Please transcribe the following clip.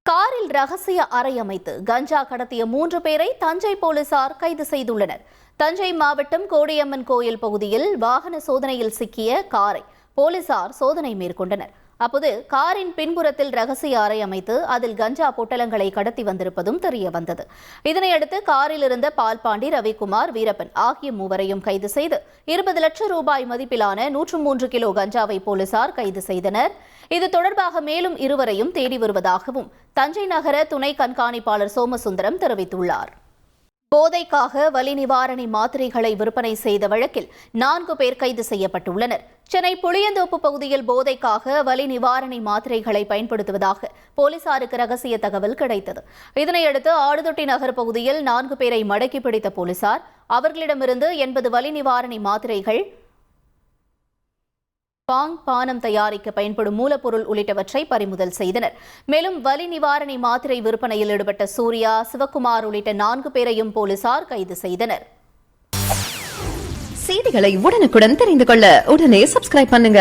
காரில் ரகசிய அறை அமைத்து கஞ்சா கடத்திய 3 பேரை தஞ்சை போலீசார் கைது செய்துள்ளனர். தஞ்சை மாவட்டம் கோடியம்மன் கோயில் பகுதியில் வாகன சோதனையில் சிக்கிய காரை போலீசார் சோதனை மேற்கொண்டனர். அப்போது காரின் பின்புறத்தில் ரகசிய அறை அமைத்து அதில் கஞ்சா பொட்டலங்களை கடத்தி வந்திருப்பதும் தெரியவந்தது. இதனையடுத்து காரில் இருந்த பால்பாண்டி, ரவிக்குமார், வீரப்பன் ஆகிய மூவரையும் கைது செய்து 20 லட்சம் ரூபாய் மதிப்பிலான 103 கிலோ கஞ்சாவை போலீசார் கைது செய்தனர். இது தொடர்பாக மேலும் 2 தேடி வருவதாகவும் தஞ்சை நகர துணை கண்காணிப்பாளர் சோமசுந்தரம் தெரிவித்துள்ளார். போதைக்காக வலி நிவாரணி மாத்திரைகளை விற்பனை செய்த வழக்கில் 4 பேர் கைது செய்யப்பட்டுள்ளனர். சென்னை புளியந்தோப்பு பகுதியில் போதைக்காக வலி நிவாரணி மாத்திரைகளை பயன்படுத்துவதாக போலீசாருக்கு ரகசிய தகவல் கிடைத்தது. இதனையடுத்து ஆடுதொட்டி நகர் பகுதியில் 4 பேரை மடக்கி பிடித்த போலீசார் அவர்களிடமிருந்து 80 வலி நிவாரணி மாத்திரைகள், பானம் தயாரிக்க பயன்படும் மூலப்பொருள் உள்ளிட்டவற்றை பறிமுதல் செய்தனர். மேலும் வலி நிவாரணி மாத்திரை விற்பனையில் ஈடுபட்ட சூர்யா, சிவக்குமார் உள்ளிட்ட 4 பேரையும் போலீசார் கைது செய்தனர். செய்திகளை உடனுக்குடன் தெரிந்து கொள்ள உடனே சப்ஸ்கிரைப் பண்ணுங்க.